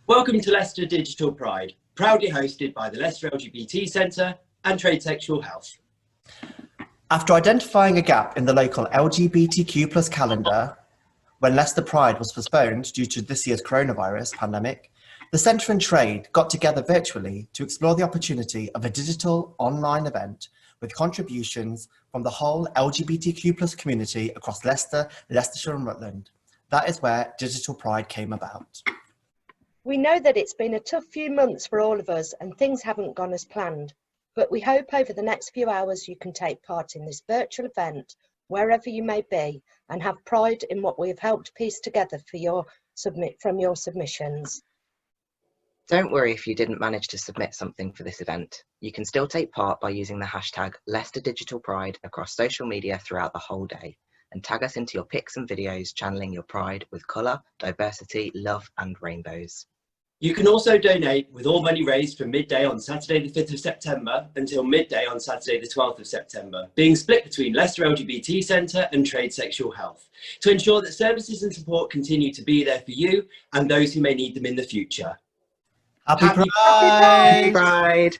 Welcome to Leicester Digital Pride, proudly hosted by the Leicester Lgbt Centre and Trade Sexual Health. After identifying a gap in the local LGBTQ+ calendar, when Leicester Pride was postponed due to this year's coronavirus pandemic, the Centre and Trade got together virtually to explore the opportunity of a digital online event with contributions from the whole LGBTQ+ community across Leicester, Leicestershire and Rutland. That is where Digital Pride came about. We know that it's been a tough few months for all of us and things haven't gone as planned, but we hope over the next few hours you can take part in this virtual event wherever you may be and have pride in what we have helped piece together from your submissions. Don't worry if you didn't manage to submit something for this event. You can still take part by using the hashtag Leicester Digital Pride across social media throughout the whole day and tag us into your pics and videos channeling your pride with colour, diversity, love and rainbows. You can also donate with all money raised from midday on Saturday the 5th of September until midday on Saturday the 12th of September, being split between Leicester LGBT Centre and Trade Sexual Health, to ensure that services and support continue to be there for you and those who may need them in the future. Happy Pride! Happy Pride!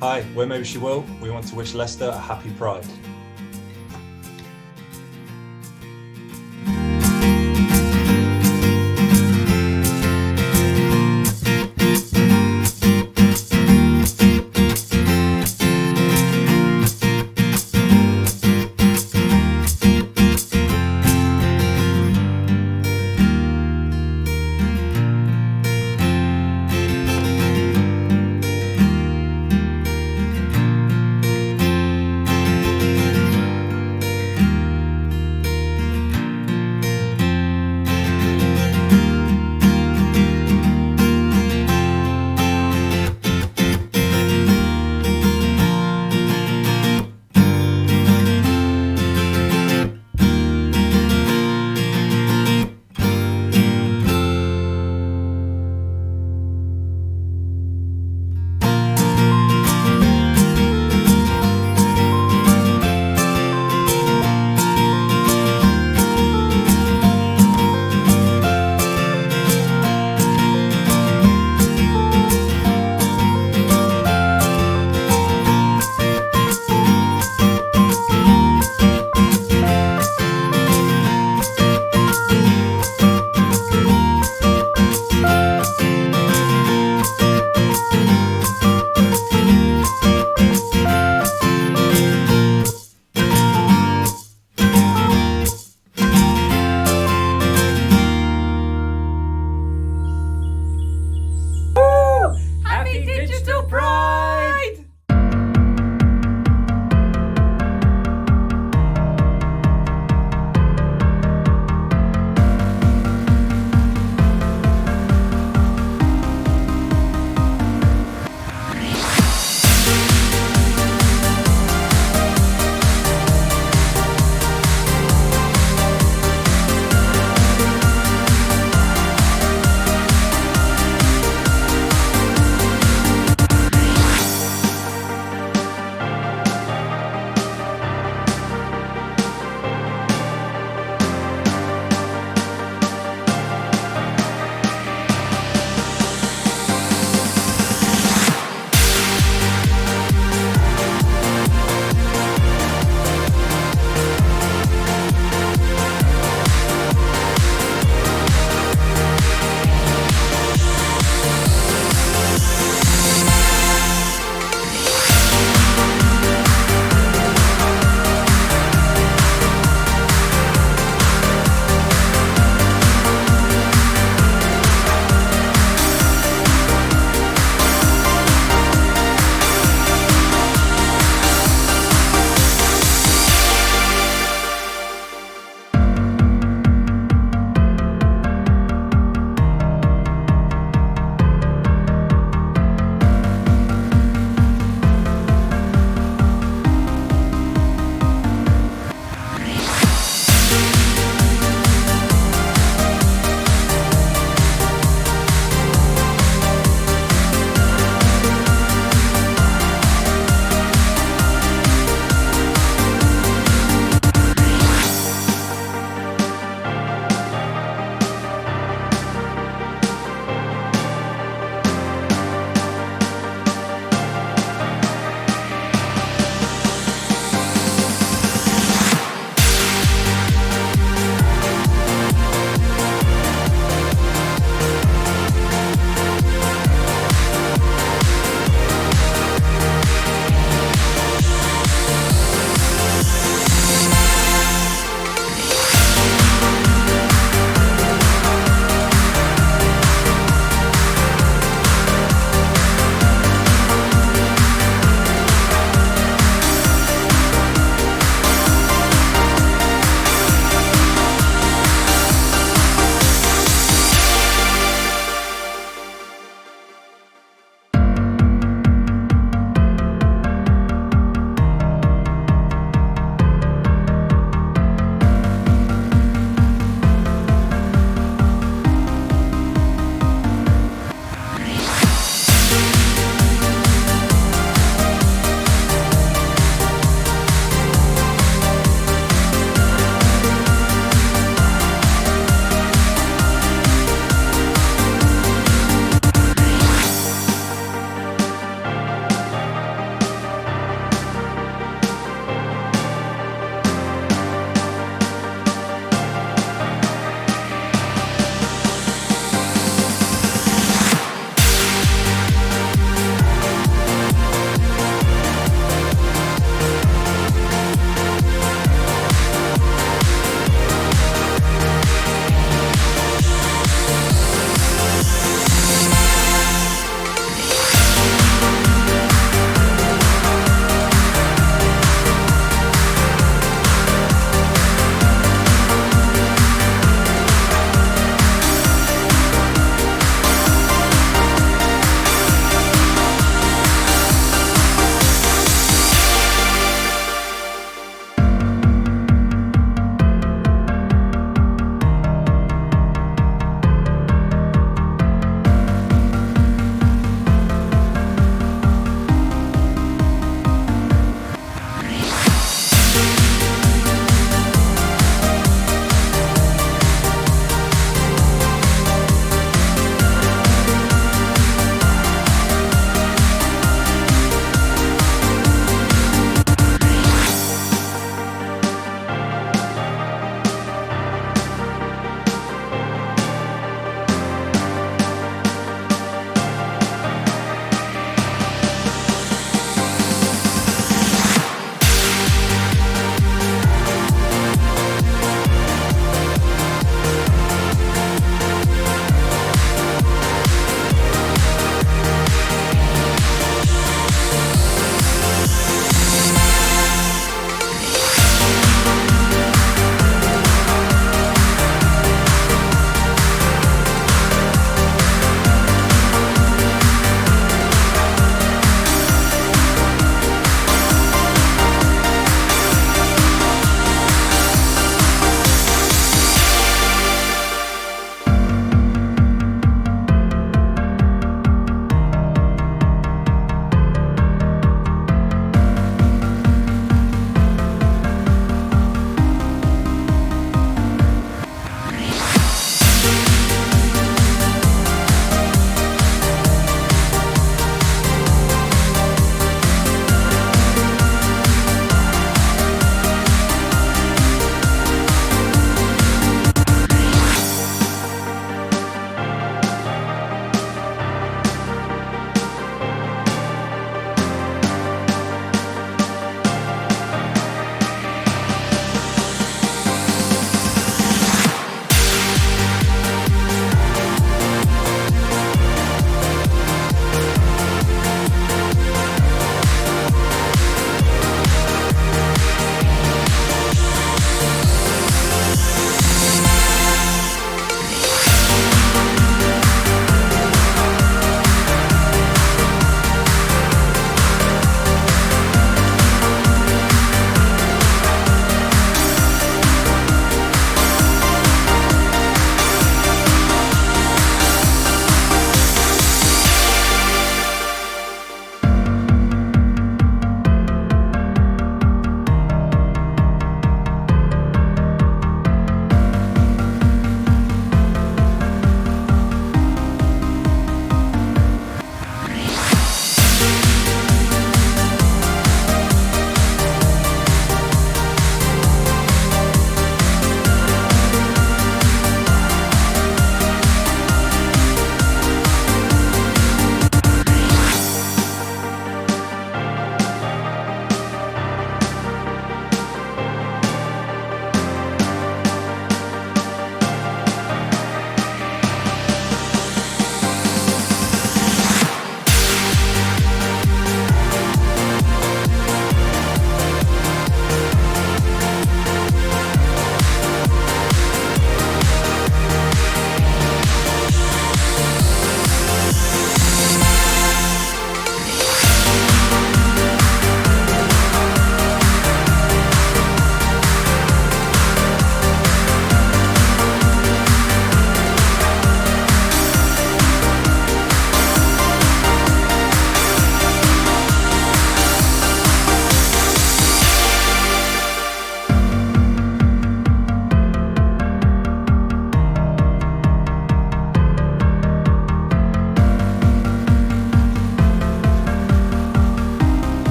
Hi, we're Maybe She Will. We want to wish Leicester a happy Pride.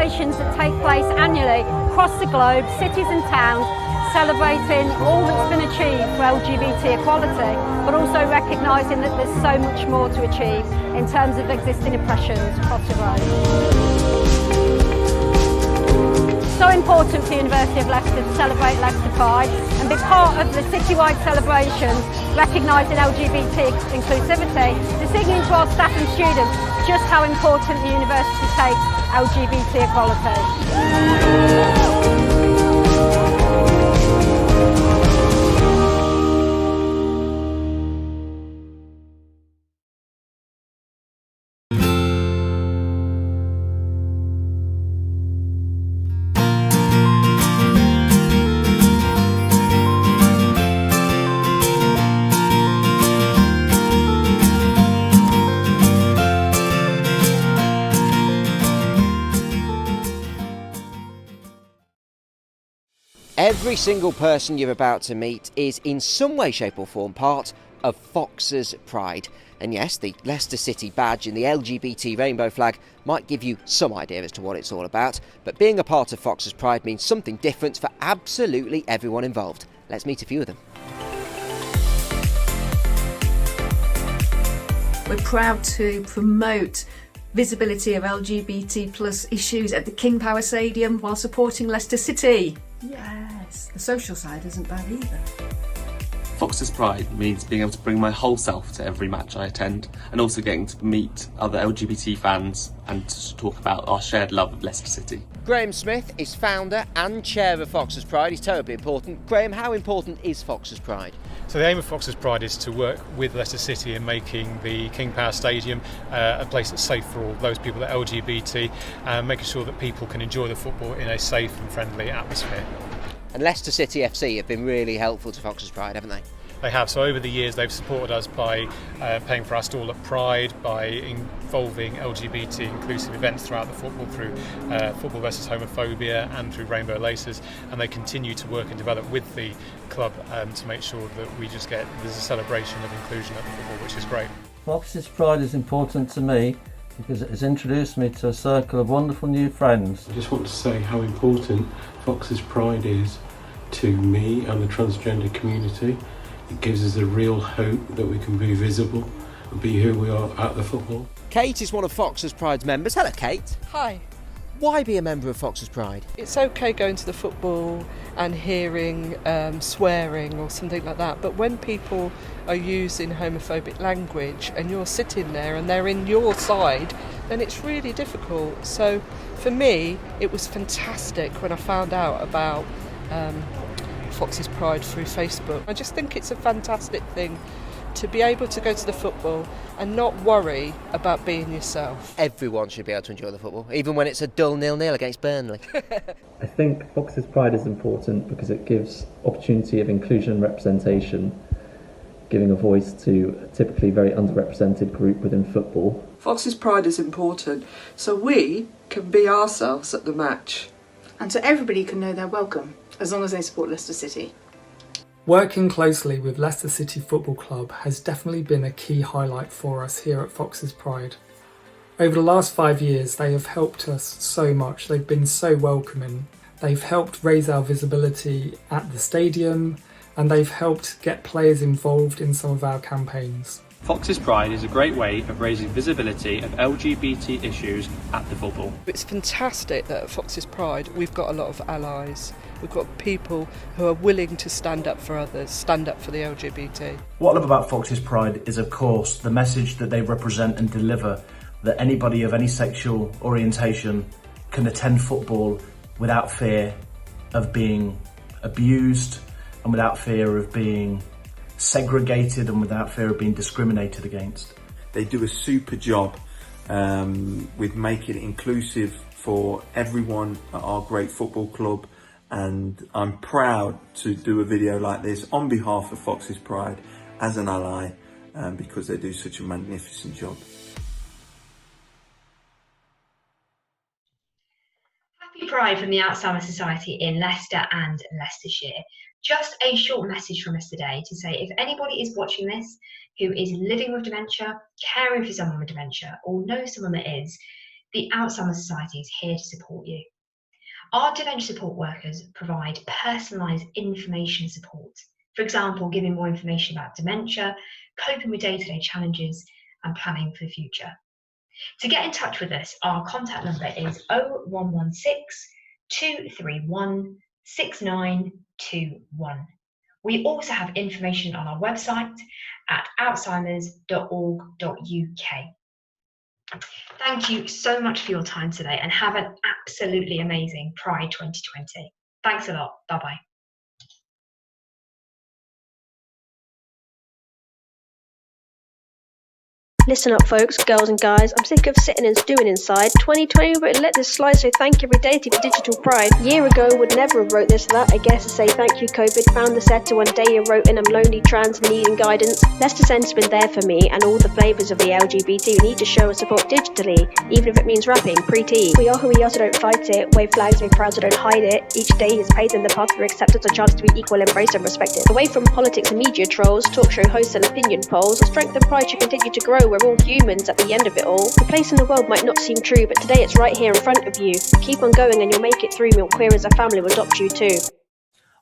celebrations that take place annually across the globe, cities and towns, celebrating all that's been achieved for LGBT equality, but also recognising that there's so much more to achieve in terms of existing oppressions across the globe. So important for the University of Leicester to celebrate Leicester Pride and be part of the citywide celebration recognising LGBT inclusivity, to signalling to our staff and students just how important the university takes LGBT equality. Every single person you're about to meet is in some way, shape or form part of Fox's Pride. And yes, the Leicester City badge and the LGBT rainbow flag might give you some idea as to what it's all about, but being a part of Fox's Pride means something different for absolutely everyone involved. Let's meet a few of them. We're proud to promote visibility of LGBT plus issues at the King Power Stadium while supporting Leicester City. Yes, the social side isn't bad either. Fox's Pride means being able to bring my whole self to every match I attend, and also getting to meet other LGBT fans and to talk about our shared love of Leicester City. Graham Smith is founder and chair of Fox's Pride. He's terribly important. Graham, how important is Fox's Pride? So the aim of Fox's Pride is to work with Leicester City in making the King Power Stadium a place that's safe for all those people that are LGBT, and making sure that people can enjoy the football in a safe and friendly atmosphere. And Leicester City FC have been really helpful to Fox's Pride, haven't they? They have. So over the years they've supported us by paying for our stall at Pride, by involving LGBT inclusive events throughout the football, through Football versus Homophobia and through Rainbow Laces, and they continue to work and develop with the club to make sure that there's a celebration of inclusion at the football, which is great. Fox's Pride is important to me because it has introduced me to a circle of wonderful new friends. I just want to say how important Fox's Pride is to me and the transgender community. It gives us a real hope that we can be visible and be who we are at the football. Kate is one of Fox's Pride's members. Hello, Kate. Hi. Why be a member of Fox's Pride? It's okay going to the football and hearing swearing or something like that, but when people are using homophobic language and you're sitting there and they're in your side, then it's really difficult. So for me, it was fantastic when I found out about Fox's Pride through Facebook. I just think it's a fantastic thing to be able to go to the football and not worry about being yourself. Everyone should be able to enjoy the football, even when it's a dull 0-0 against Burnley. I think Fox's Pride is important because it gives opportunity of inclusion and representation, giving a voice to a typically very underrepresented group within football. Fox's Pride is important so we can be ourselves at the match. And so everybody can know they're welcome, as long as they support Leicester City. Working closely with Leicester City Football Club has definitely been a key highlight for us here at Fox's Pride. Over the last 5 years, they have helped us so much. They've been so welcoming. They've helped raise our visibility at the stadium, and they've helped get players involved in some of our campaigns. Fox's Pride is a great way of raising visibility of LGBT issues at the football. It's fantastic that at Fox's Pride we've got a lot of allies. We've got people who are willing to stand up for others, stand up for the LGBT. What I love about Fox's Pride is, of course, the message that they represent and deliver, that anybody of any sexual orientation can attend football without fear of being abused and without fear of being segregated and without fear of being discriminated against. They do a super job with making it inclusive for everyone at our great football club, and I'm proud to do a video like this on behalf of Fox's Pride as an ally because they do such a magnificent job. Happy Pride from the Alzheimer's Society in Leicester and Leicestershire. Just a short message from us today to say if anybody is watching this who is living with dementia, caring for someone with dementia, or knows someone that is, the Alzheimer's Society is here to support you. Our dementia support workers provide personalised information support. For example, giving more information about dementia, coping with day-to-day challenges, and planning for the future. To get in touch with us, our contact number is 0116 231 6921. We also have information on our website at alzheimers.org.uk. Thank you so much for your time today and have an absolutely amazing Pride 2020. Thanks a lot. Bye-bye. Listen up folks, girls and guys, I'm sick of sitting and stewing inside. 2020 would let this slide, so thank every deity for digital pride. Year ago would never have wrote this or that, I guess to say thank you COVID. Found the set to one day you wrote in, I'm lonely, trans, needing guidance. Leicester Centre's been there for me and all the flavours of the LGBT who need to show us support digitally, even if it means rapping, pre-T. We are who we are, so don't fight it, wave flags, be proud, so don't hide it. Each day is paid in the path for acceptance, a chance to be equal, embraced and respected. Away from politics and media trolls, talk show hosts and opinion polls, our strength and pride should continue to grow. We're all humans at the end of it all. The place in the world might not seem true, but today it's right here in front of you. Keep on going and you'll make it through. Milk Queer as a family will adopt you too.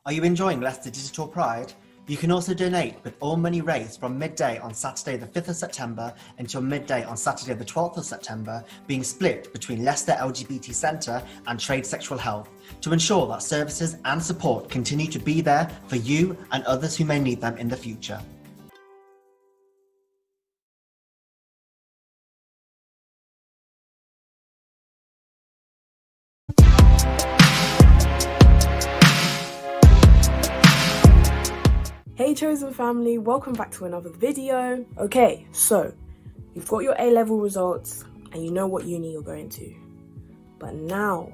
Are you enjoying Leicester Digital Pride? You can also donate with all money raised from midday on Saturday the 5th of September until midday on Saturday the 12th of September being split between Leicester LGBT Centre and Trade Sexual Health to ensure that services and support continue to be there for you and others who may need them in the future. Hey chosen family, welcome back to another video. Okay, so you've got your A-level results and you know what uni you're going to. But now,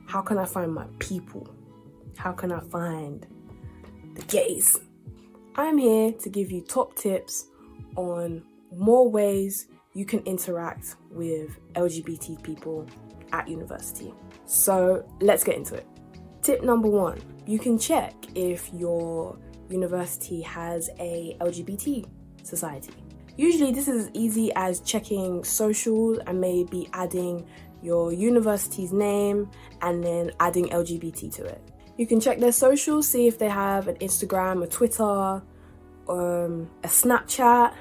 how can I find my people? How can I find the gays? I'm here to give you top tips on more ways you can interact with LGBT people at university. So let's get into it. Tip number 1, you can check if your university has a LGBT society. Usually this is as easy as checking socials and maybe adding your university's name and then adding LGBT to it. You can check their socials, see if they have an Instagram, a Twitter, a Snapchat,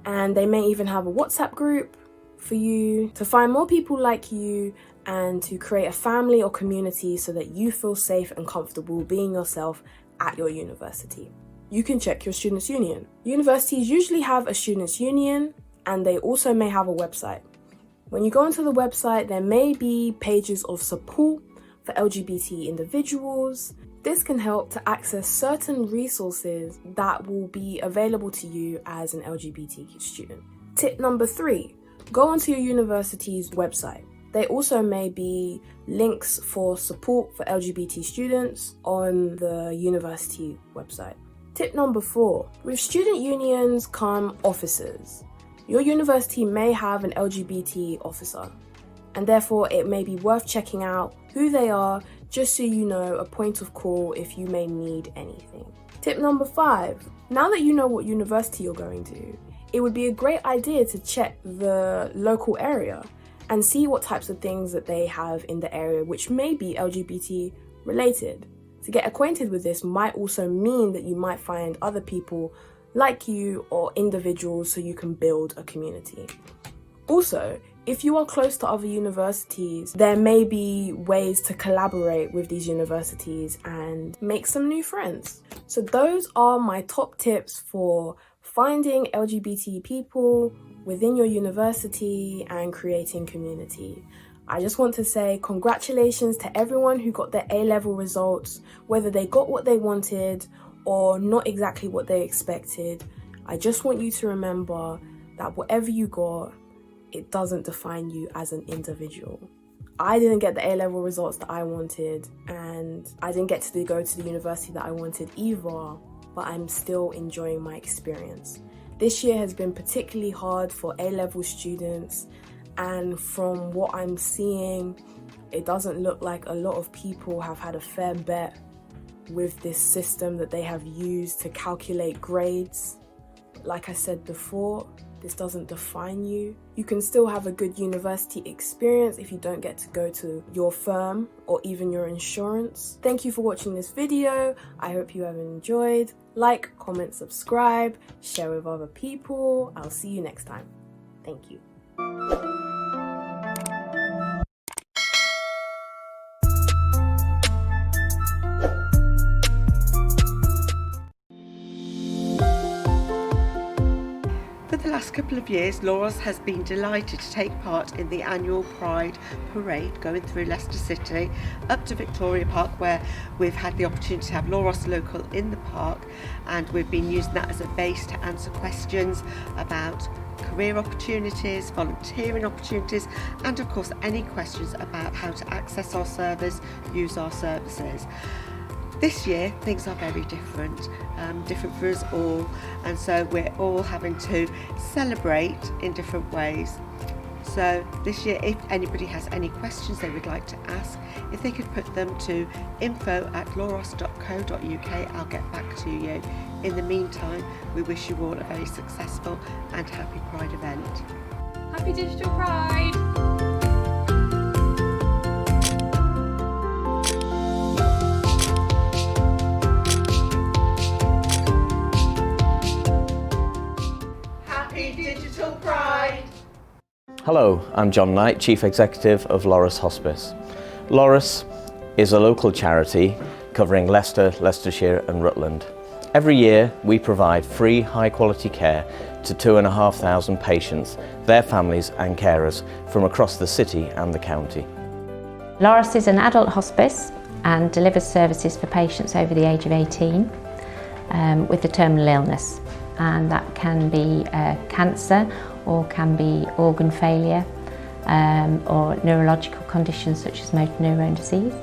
and they may even have a WhatsApp group for you to find more people like you and to create a family or community so that you feel safe and comfortable being yourself at your university. You can check your students' union. Universities usually have a students' union and they also may have a website. When you go onto the website, there may be pages of support for LGBT individuals. This can help to access certain resources that will be available to you as an LGBT student. Tip number 3, go onto your university's website. There also may be links for support for LGBT students on the university website. Tip number 4, with student unions come officers. Your university may have an LGBT officer, and therefore it may be worth checking out who they are just so you know a point of call if you may need anything. Tip number 5, now that you know what university you're going to, it would be a great idea to check the local area and see what types of things that they have in the area which may be LGBT related. To get acquainted with this might also mean that you might find other people like you or individuals so you can build a community. Also, if you are close to other universities, there may be ways to collaborate with these universities and make some new friends. So those are my top tips for finding LGBT people within your university and creating community. I just want to say congratulations to everyone who got their A-level results, whether they got what they wanted or not exactly what they expected. I just want you to remember that whatever you got, it doesn't define you as an individual. I didn't get the A-level results that I wanted, and I didn't get to go to the university that I wanted either, but I'm still enjoying my experience. This year has been particularly hard for A-level students, and from what I'm seeing, it doesn't look like a lot of people have had a fair bet with this system that they have used to calculate grades. Like I said before, This doesn't define you. You can still have a good university experience if you don't get to go to your firm or even your insurance. Thank you for watching this video. I hope you have enjoyed. Like, comment, subscribe, share with other people. I'll see you next time. Thank you. For the last couple of years, Loras has been delighted to take part in the annual Pride Parade going through Leicester City up to Victoria Park, where we've had the opportunity to have Loras Local in the park, and we've been using that as a base to answer questions about career opportunities, volunteering opportunities, and of course any questions about how to access our service, use our services. This year things are very different for us all, and so we're all having to celebrate in different ways. So this year, if anybody has any questions they would like to ask, if they could put them to info@loras.co.uk, I'll get back to you. In the meantime, we wish you all a very successful and happy Pride event. Happy Digital Pride! Digital Pride! Hello, I'm John Knight, Chief Executive of Loras Hospice. Loras is a local charity covering Leicester, Leicestershire and Rutland. Every year we provide free high quality care to 2,500 patients, their families and carers from across the city and the county. Loras is an adult hospice and delivers services for patients over the age of 18 with a terminal illness. And that can be cancer or can be organ failure or neurological conditions such as motor neurone disease.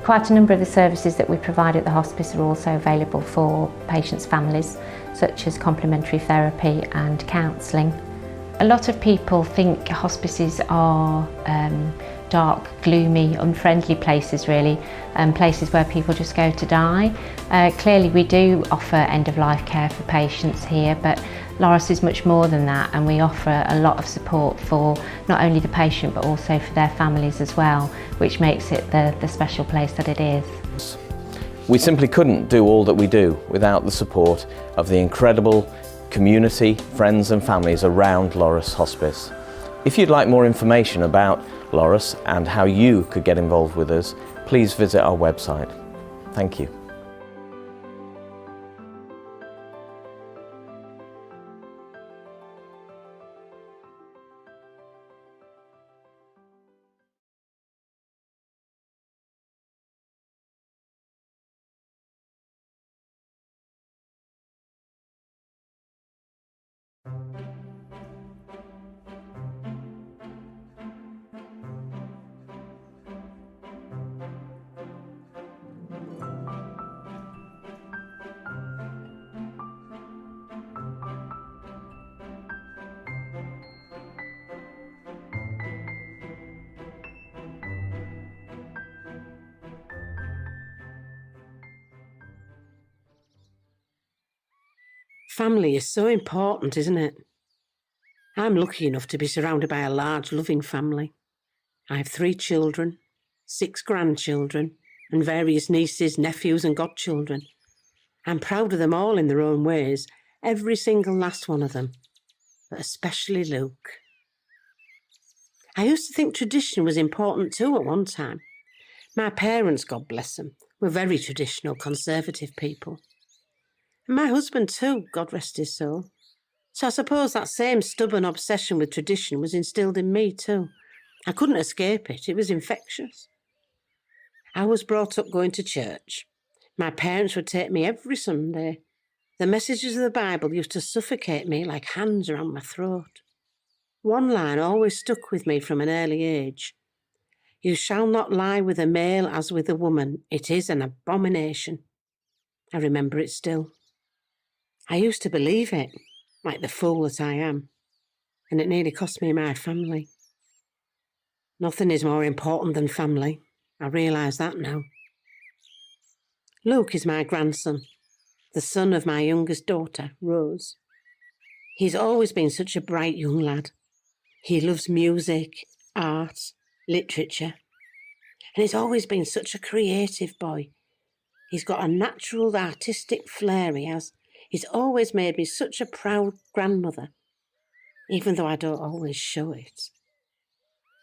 Quite a number of the services that we provide at the hospice are also available for patients' families, such as complementary therapy and counselling. A lot of people think hospices are dark, gloomy, unfriendly places really, places where people just go to die. Clearly we do offer end-of-life care for patients here, but Loras is much more than that, and we offer a lot of support for not only the patient but also for their families as well, which makes it the special place that it is. We simply couldn't do all that we do without the support of the incredible community, friends and families around Loras Hospice. If you'd like more information about Loras and how you could get involved with us, please visit our website. Thank you. Family is so important, isn't it? I'm lucky enough to be surrounded by a large, loving family. I have 3 children, 6 grandchildren, and various nieces, nephews and godchildren. I'm proud of them all in their own ways, every single last one of them, but especially Luke. I used to think tradition was important too at one time. My parents, God bless them, were very traditional, conservative people. And my husband too, God rest his soul. So I suppose that same stubborn obsession with tradition was instilled in me too. I couldn't escape it, it was infectious. I was brought up going to church. My parents would take me every Sunday. The messages of the Bible used to suffocate me like hands around my throat. One line always stuck with me from an early age. You shall not lie with a male as with a woman. It is an abomination. I remember it still. I used to believe it, like the fool that I am, and it nearly cost me my family. Nothing is more important than family. I realise that now. Luke is my grandson, the son of my youngest daughter, Rose. He's always been such a bright young lad. He loves music, art, literature, and he's always been such a creative boy. He's got a natural artistic flair, he has. He's always made me such a proud grandmother, even though I don't always show it.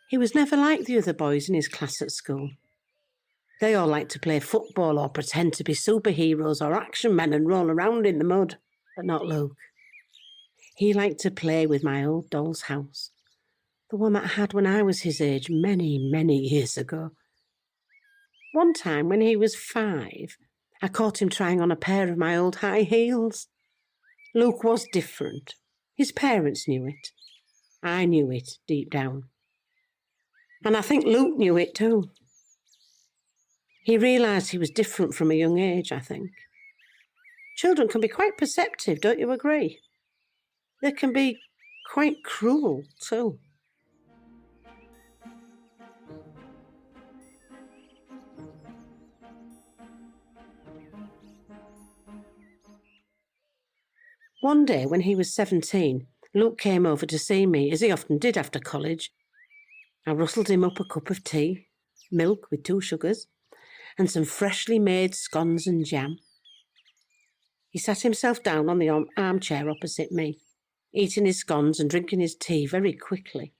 He was never like the other boys in his class at school. They all like to play football or pretend to be superheroes or action men and roll around in the mud, but not Luke. He liked to play with my old doll's house, the one that I had when I was his age many, many years ago. One time when he was 5, I caught him trying on a pair of my old high heels. Luke was different. His parents knew it. I knew it deep down. And I think Luke knew it too. He realised he was different from a young age, I think. Children can be quite perceptive, don't you agree? They can be quite cruel too. One day when he was 17, Luke came over to see me, as he often did after college. I rustled him up a cup of tea, milk with 2 sugars, and some freshly made scones and jam. He sat himself down on the armchair opposite me, eating his scones and drinking his tea very quickly.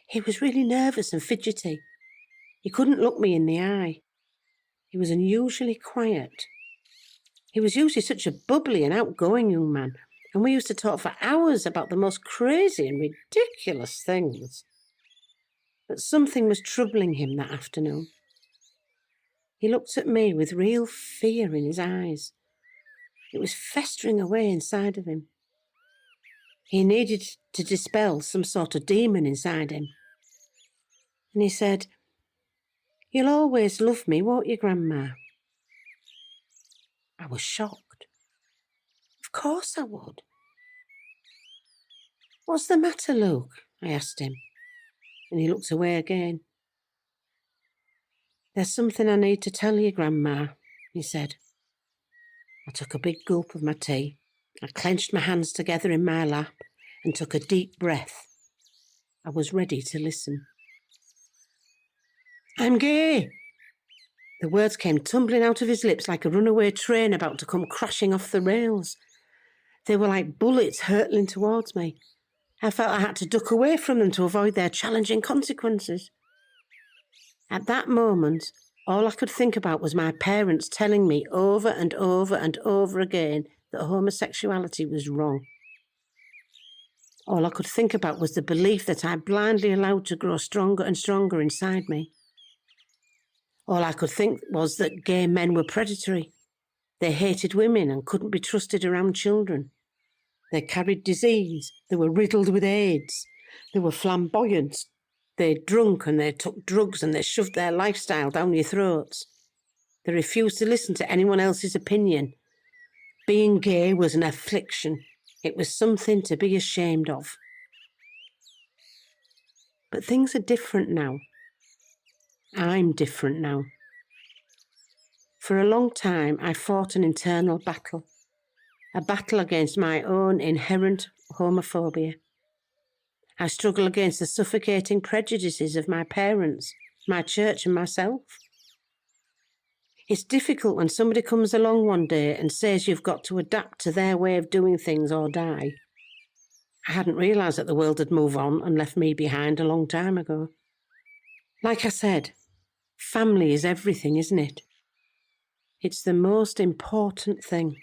He was really nervous and fidgety. He couldn't look me in the eye. He was unusually quiet. He was usually such a bubbly and outgoing young man, and we used to talk for hours about the most crazy and ridiculous things. But something was troubling him that afternoon. He looked at me with real fear in his eyes. It was festering away inside of him. He needed to dispel some sort of demon inside him. And he said, "You'll always love me, won't you, Grandma?" I was shocked. Of course I would. "What's the matter, Luke?" I asked him, and he looked away again. "There's something I need to tell you, Grandma," he said. I took a big gulp of my tea. I clenched my hands together in my lap and took a deep breath. I was ready to listen. "I'm gay." The words came tumbling out of his lips like a runaway train about to come crashing off the rails. They were like bullets hurtling towards me. I felt I had to duck away from them to avoid their challenging consequences. At that moment, all I could think about was my parents telling me over and over and over again that homosexuality was wrong. All I could think about was the belief that I blindly allowed to grow stronger and stronger inside me. All I could think was that gay men were predatory. They hated women and couldn't be trusted around children. They carried disease. They were riddled with AIDS. They were flamboyant. They drunk and they took drugs and they shoved their lifestyle down your throats. They refused to listen to anyone else's opinion. Being gay was an affliction. It was something to be ashamed of. But things are different now. I'm different now. For a long time, I fought an internal battle, a battle against my own inherent homophobia. I struggle against the suffocating prejudices of my parents, my church and myself. It's difficult when somebody comes along one day and says you've got to adapt to their way of doing things or die. I hadn't realised that the world had moved on and left me behind a long time ago. Like I said, family is everything, isn't it? It's the most important thing.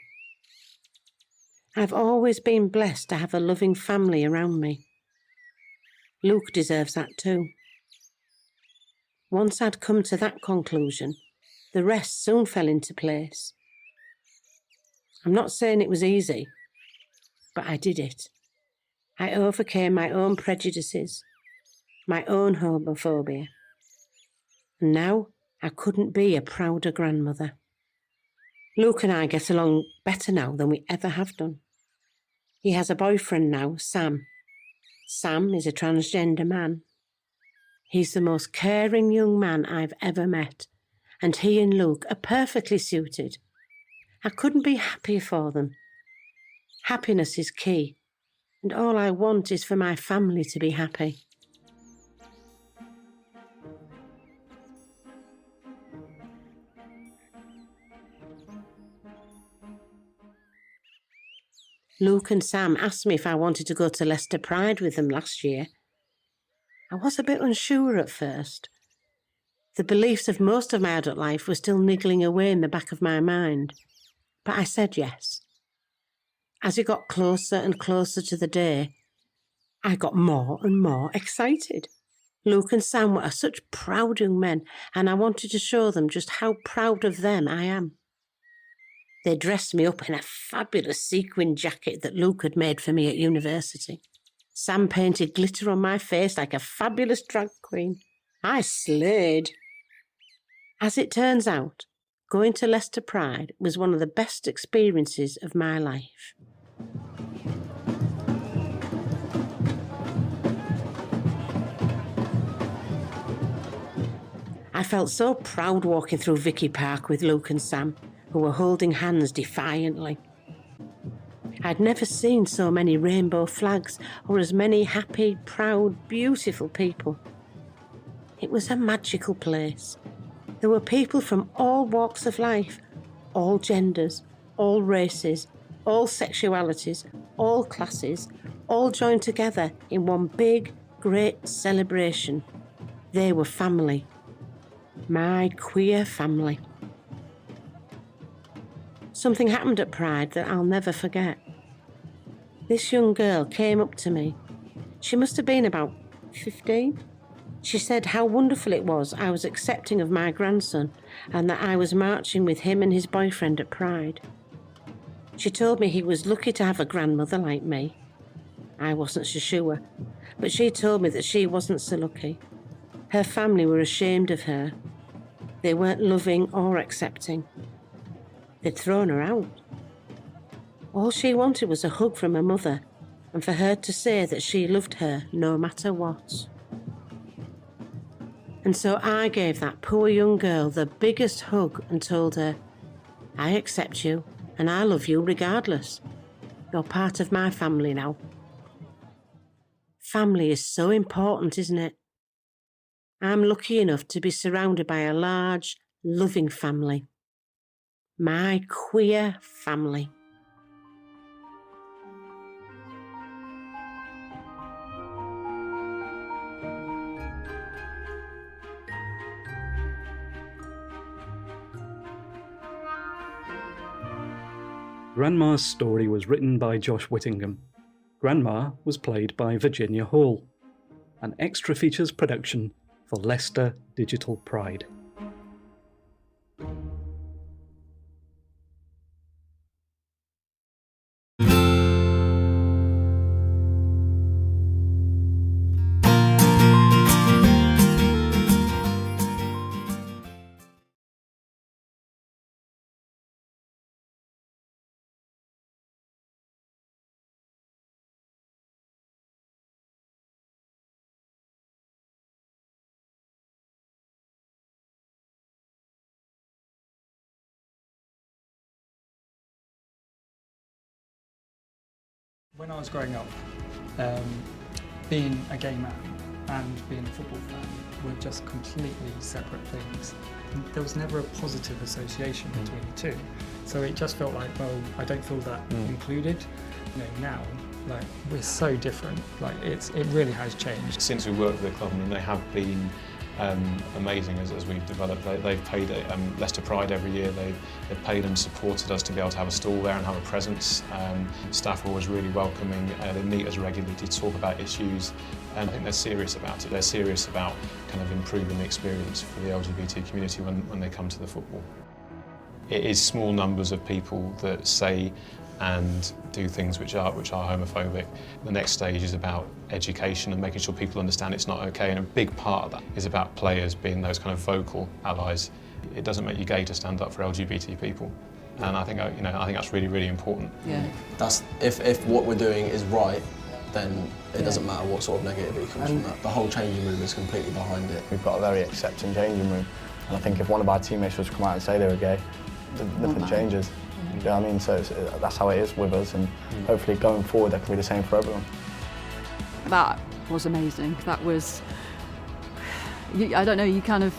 I've always been blessed to have a loving family around me. Luke deserves that too. Once I'd come to that conclusion, the rest soon fell into place. I'm not saying it was easy, but I did it. I overcame my own prejudices, my own homophobia. And now I couldn't be a prouder grandmother. Luke and I get along better now than we ever have done. He has a boyfriend now, Sam. Sam is a transgender man. He's the most caring young man I've ever met, and he and Luke are perfectly suited. I couldn't be happier for them. Happiness is key, and all I want is for my family to be happy. Luke and Sam asked me if I wanted to go to Leicester Pride with them last year. I was a bit unsure at first. The beliefs of most of my adult life were still niggling away in the back of my mind, but I said yes. As it got closer and closer to the day, I got more and more excited. Luke and Sam were such proud young men, and I wanted to show them just how proud of them I am. They dressed me up in a fabulous sequin jacket that Luke had made for me at university. Sam painted glitter on my face like a fabulous drag queen. I slayed. As it turns out, going to Leicester Pride was one of the best experiences of my life. I felt so proud walking through Vicky Park with Luke and Sam, who were holding hands defiantly. I'd never seen so many rainbow flags or as many happy, proud, beautiful people. It was a magical place. There were people from all walks of life, all genders, all races, all sexualities, all classes, all joined together in one big, great celebration. They were family. My queer family. Something happened at Pride that I'll never forget. This young girl came up to me. She must have been about 15. She said how wonderful it was I was accepting of my grandson and that I was marching with him and his boyfriend at Pride. She told me he was lucky to have a grandmother like me. I wasn't so sure, but she told me that she wasn't so lucky. Her family were ashamed of her. They weren't loving or accepting. They'd thrown her out. All she wanted was a hug from her mother and for her to say that she loved her no matter what. And so I gave that poor young girl the biggest hug and told her, I accept you and I love you regardless. You're part of my family now. Family is so important, isn't it? I'm lucky enough to be surrounded by a large, loving family. My queer family. Grandma's story was written by Josh Whittingham. Grandma was played by Virginia Hall. An extra features production for Leicester Digital Pride. When I was growing up, being a gay man and being a football fan were just completely separate things. There was never a positive association between the two. So it just felt like, well, I don't feel that included. You know, now, like, we're so different. Like, it really has changed. Since we worked with the club, I mean, they have been amazing as we've developed. They've paid Leicester Pride every year. They've paid and supported us to be able to have a stall there and have a presence. Staff are always really welcoming. They meet us regularly to talk about issues, and I think they're serious about it. They're serious about kind of improving the experience for the LGBT community when they come to the football. It is small numbers of people that say and do things which are homophobic. The next stage is about education and making sure people understand it's not okay, and a big part of that is about players being those kind of vocal allies. It doesn't make you gay to stand up for LGBT people, and I think that's really, really important. Yeah. That's if what we're doing is right, then it doesn't matter what sort of negativity comes from that. The whole changing room is completely behind it. We've got a very accepting changing room, and I think if one of our teammates was to come out and say they were gay, nothing changes. You know what I mean? So that's how it is with us, and hopefully going forward that can be the same for everyone. That was amazing. That was, I don't know, you kind of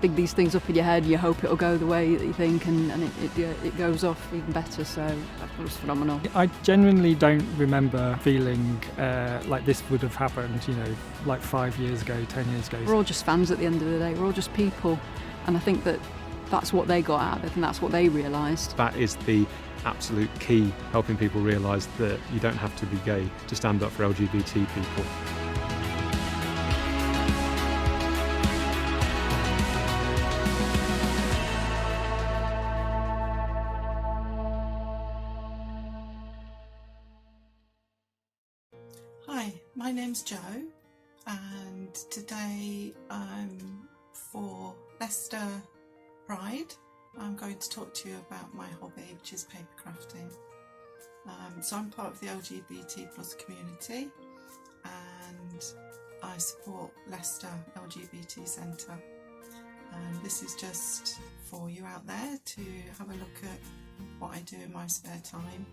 think these things up in your head, you hope it'll go the way that you think, and it goes off even better, so that was phenomenal. I genuinely don't remember feeling like this would have happened, you know, like 5 years ago, 10 years ago. We're all just fans at the end of the day, we're all just people, and I think that's what they got out of it, and that's what they realised. That is the absolute key, helping people realise that you don't have to be gay to stand up for LGBT people. Hi, my name's Jo, and today I'm for Leicester Pride. I'm going to talk to you about my hobby, which is paper crafting. So I'm part of the LGBT plus community, and I support Leicester LGBT Centre. And this is just for you out there to have a look at what I do in my spare time,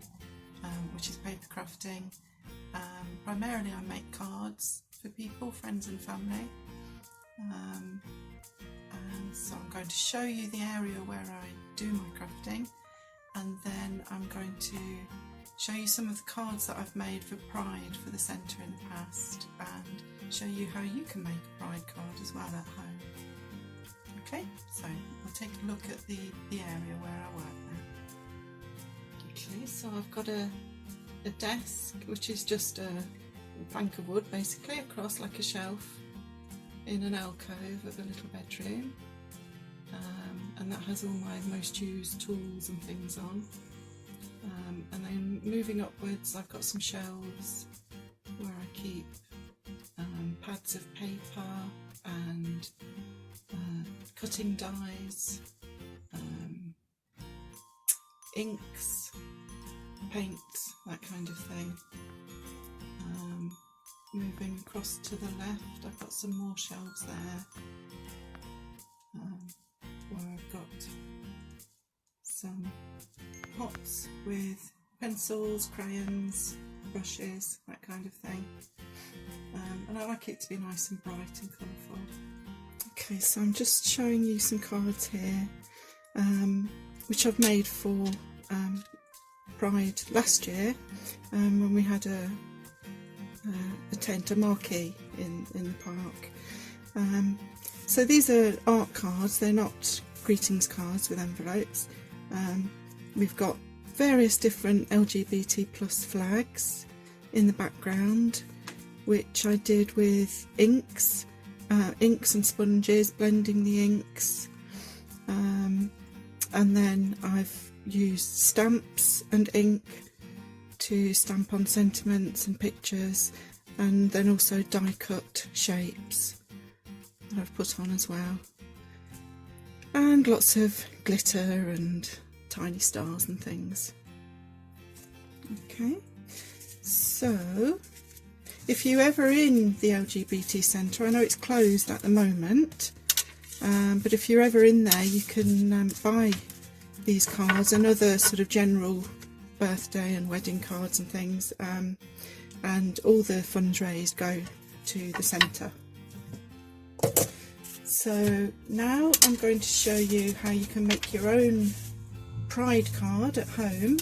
which is paper crafting. Primarily I make cards for people, friends and family. And so I'm going to show you the area where I do my crafting, and then I'm going to show you some of the cards that I've made for Pride for the centre in the past, and show you how you can make a Pride card as well at home. Okay, so we'll take a look at the area where I work now. Okay, so I've got a desk, which is just a plank of wood basically across like a shelf in an alcove of a little bedroom, and that has all my most used tools and things on, and then moving upwards I've got some shelves where I keep pads of paper and cutting dies, inks, paints, that kind of thing. Moving across to the left, I've got some more shelves there, where I've got some pots with pencils, crayons, brushes, that kind of thing. And I like it to be nice and bright and colourful. Okay, so I'm just showing you some cards here, which I've made for Pride last year, when we had a tent, a marquee in the park. So these are art cards, they're not greetings cards with envelopes. We've got various different LGBT plus flags in the background, which I did with inks and sponges, blending the inks, and then I've used stamps and ink to stamp on sentiments and pictures, and then also die cut shapes that I've put on as well, and lots of glitter and tiny stars and things. Okay, so if you're ever in the LGBT Centre, I know it's closed at the moment, but if you're ever in there you can buy these cards and other sort of general birthday and wedding cards and things, and all the funds raised go to the centre. So now I'm going to show you how you can make your own Pride card at home.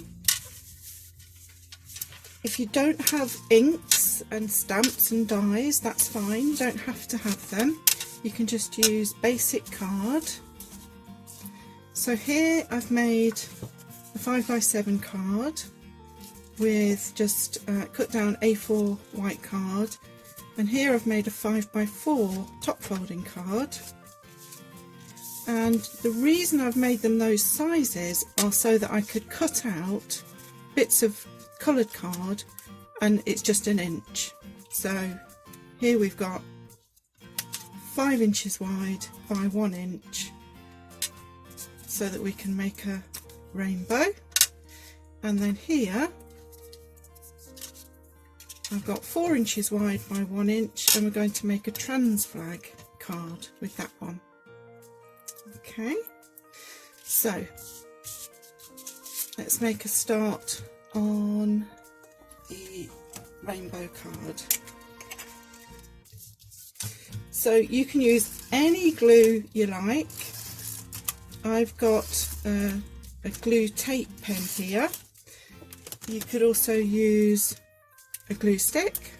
If you don't have inks and stamps and dies, that's fine, you don't have to have them. You can just use basic card. So here I've made a 5x7 card with just cut down A4 white card, and here I've made a 5x4 top folding card, and the reason I've made them those sizes are so that I could cut out bits of coloured card and it's just an inch. So here we've got 5 inches wide by 1 inch, so that we can make a rainbow. And then here I've got 4 inches wide by 1 inch, and we're going to make a trans flag card with that one. Okay, so let's make a start on the rainbow card. So you can use any glue you like. I've got a glue tape pen here. You could also use a glue stick.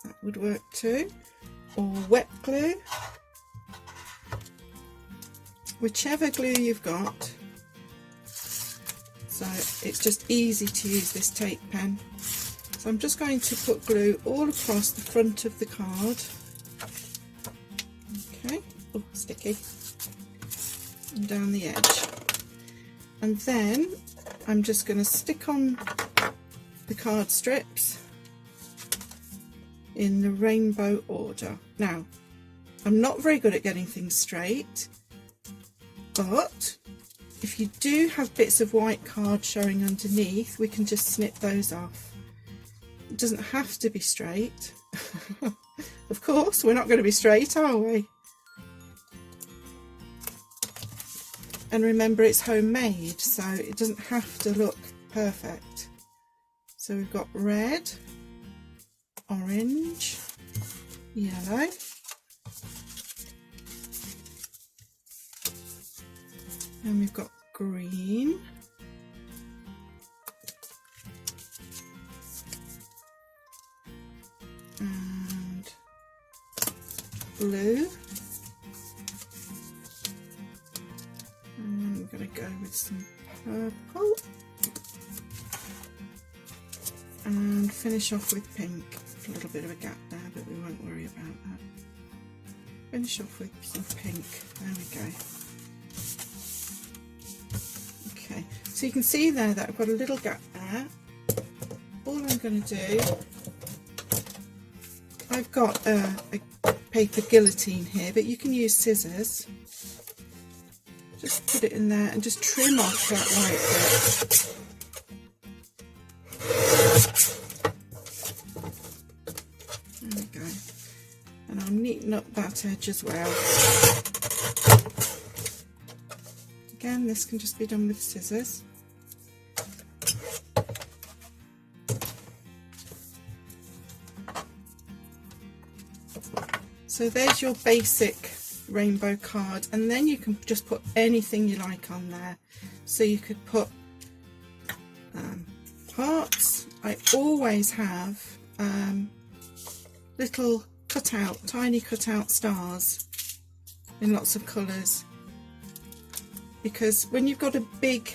That would work too. Or wet glue. Whichever glue you've got. So it's just easy to use this tape pen. So I'm just going to put glue all across the front of the card. Okay, oh, sticky. And down the edge. And then I'm just going to stick on the card strips in the rainbow order. Now, I'm not very good at getting things straight, but if you do have bits of white card showing underneath, we can just snip those off. It doesn't have to be straight. Of course, we're not going to be straight, are we? And remember, it's homemade, so it doesn't have to look perfect. So we've got red, orange, yellow, and we've got green, and blue, and then we're going to go with some purple and finish off with pink. A little bit of a gap there, but we won't worry about that. Finish off with some pink. There we go. Okay, so you can see there that I've got a little gap there. All I'm going to do, I've got a paper guillotine here, but you can use scissors. Just put it in there and just trim off that white bit. There we go. And I'll neaten up that edge as well. Again, this can just be done with scissors. So there's your basic rainbow card, and then you can just put anything you like on there. So you could put hearts. I always have little tiny cutout stars in lots of colours, because when you've got a big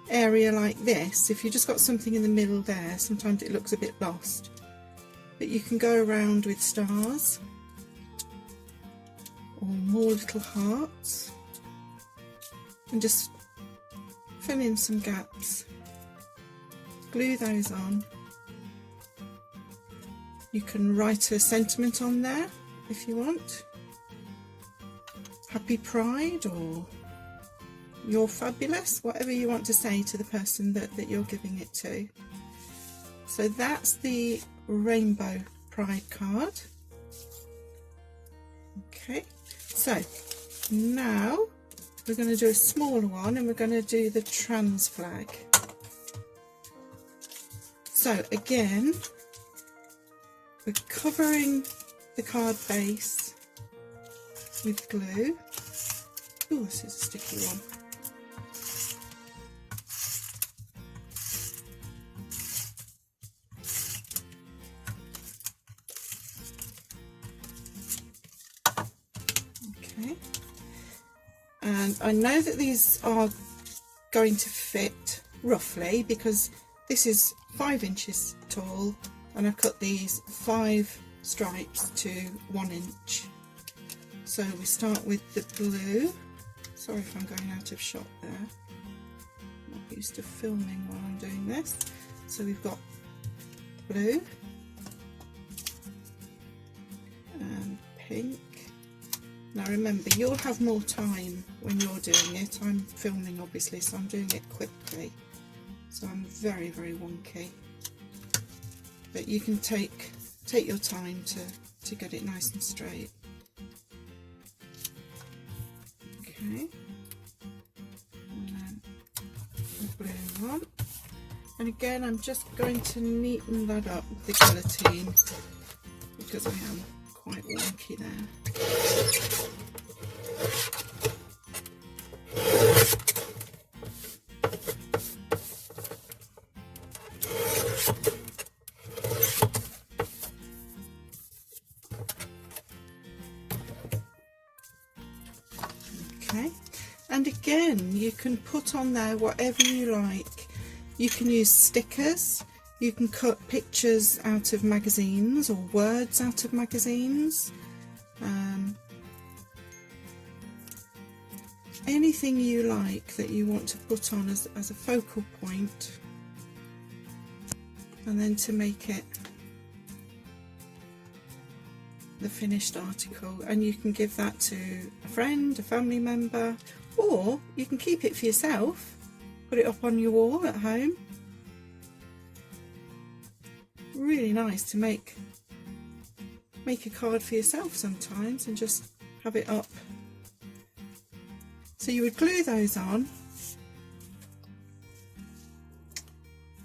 area like this, if you've just got something in the middle there, sometimes it looks a bit lost. But you can go around with stars or more little hearts and just fill in some gaps, glue those on. You can write a sentiment on there if you want. Happy Pride, or you're fabulous, whatever you want to say to the person that you're giving it to. So that's the Rainbow Pride card. Okay, so now we're going to do a smaller one, and we're going to do the trans flag. So again, we're covering the card base with glue. Oh, this is a sticky one. Okay, and I know that these are going to fit roughly, because this is 5 inches tall and I've cut these 5 stripes to 1 inch. So we start with the blue. Sorry if I'm going out of shot there. I'm not used to filming while I'm doing this. So we've got blue and pink. Now remember, you'll have more time when you're doing it. I'm filming obviously, so I'm doing it quickly. So I'm very, very wonky. But you can take your time to get it nice and straight. Okay, And again, I'm just going to neaten that up with the guillotine because I am quite wonky there. Okay, and again, you can put on there whatever you like. You can use stickers, you can cut pictures out of magazines or words out of magazines. Anything you like that you want to put on as a focal point, and then to make it the finished article. And you can give that to a friend, a family member, or you can keep it for yourself. Put it up on your wall at home. Really nice to make a card for yourself sometimes and just have it up. So you would glue those on,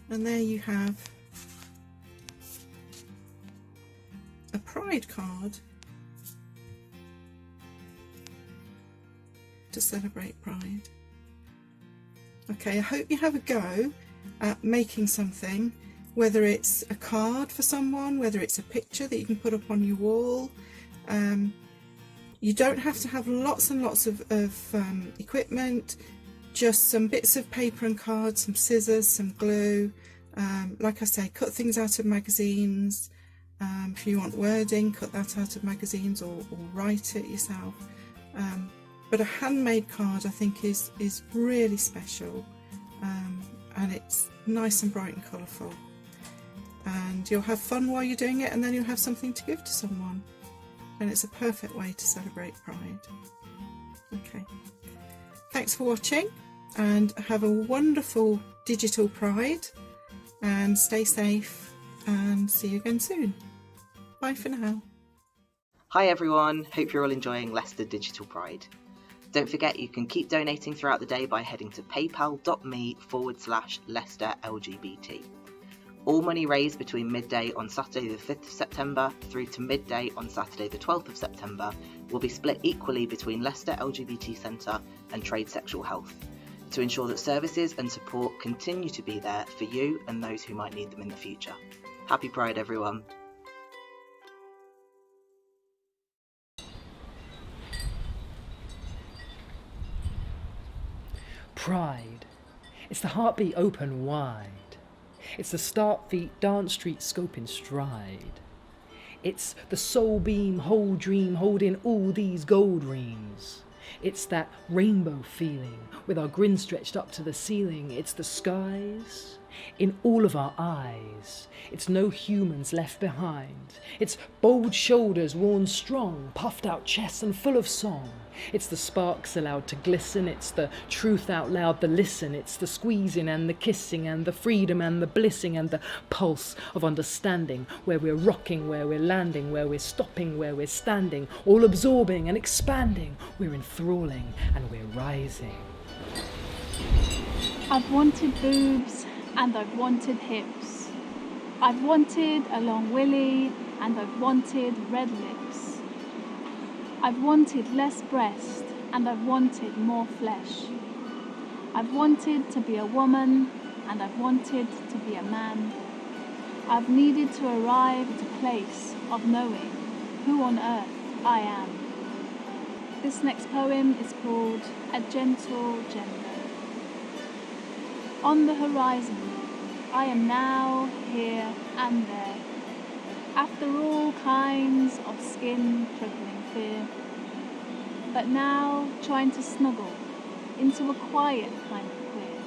and there you have a Pride card to celebrate Pride. Okay, I hope you have a go at making something, whether it's a card for someone, whether it's a picture that you can put up on your wall. You don't have to have lots and lots of equipment, just some bits of paper and cards, some scissors, some glue. Like I say, cut things out of magazines. If you want wording, cut that out of magazines or write it yourself. But a handmade card, I think, is really special, and it's nice and bright and colourful. And you'll have fun while you're doing it, and then you'll have something to give to someone. And it's a perfect way to celebrate Pride. Okay. Thanks for watching, and have a wonderful digital Pride, and stay safe, and see you again soon. Bye for now. Hi everyone, hope you're all enjoying Leicester Digital Pride. Don't forget you can keep donating throughout the day by heading to paypal.me/Leicester LGBT. All money raised between midday on Saturday the 5th of September through to midday on Saturday the 12th of September will be split equally between Leicester LGBT Centre and Trade Sexual Health to ensure that services and support continue to be there for you and those who might need them in the future. Happy Pride everyone. Pride. It's the heartbeat open wide. It's the start feet dance street scope in stride. It's the soul beam whole dream holding all these gold rings. It's that rainbow feeling with our grin stretched up to the ceiling. It's the skies in all of our eyes. It's no humans left behind. It's bold shoulders worn strong, puffed out chests and full of song. It's the sparks allowed to glisten. It's the truth out loud, the listen. It's the squeezing and the kissing and the freedom and the blissing and the pulse of understanding, where we're rocking, where we're landing, where we're stopping, where we're standing, all absorbing and expanding. We're enthralling and we're rising. I've wanted boobs and I've wanted hips. I've wanted a long willy and I've wanted red lips. I've wanted less breast and I've wanted more flesh. I've wanted to be a woman and I've wanted to be a man. I've needed to arrive at a place of knowing who on earth I am. This next poem is called A Gentle Gender. On the horizon, I am now, here and there. After all kinds of skin-prickling fear. But now trying to snuggle into a quiet kind of queer.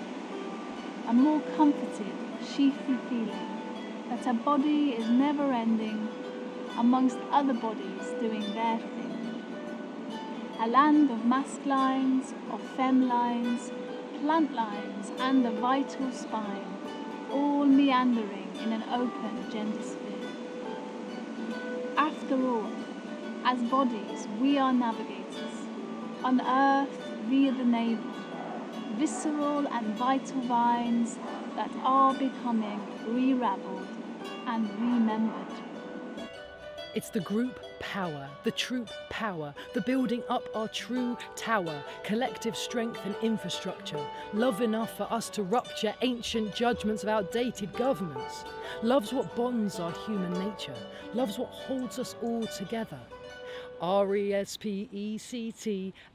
A more comforted, sheathy feeling that a body is never ending amongst other bodies doing their thing. A land of masc lines, of femme lines, plant lines and the vital spine, all meandering in an open gender sphere. After all, as bodies we are navigators, on earth via the navel, visceral and vital vines that are becoming re-ravelled and remembered. It's the group power, the troop power, the building up our true tower, collective strength and infrastructure, love enough for us to rupture ancient judgments of outdated governments. Love's what bonds our human nature, love's what holds us all together. RESPECT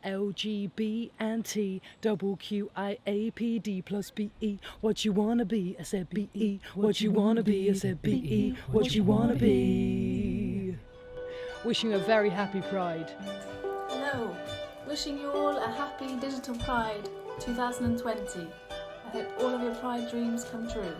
LGB and T double QIAPD plus BE. What you wanna be? I said BE. What you wanna be? I said BE. What you wanna be? Wishing you a very happy Pride. Hello, wishing you all a happy Digital Pride 2020. I hope all of your Pride dreams come true.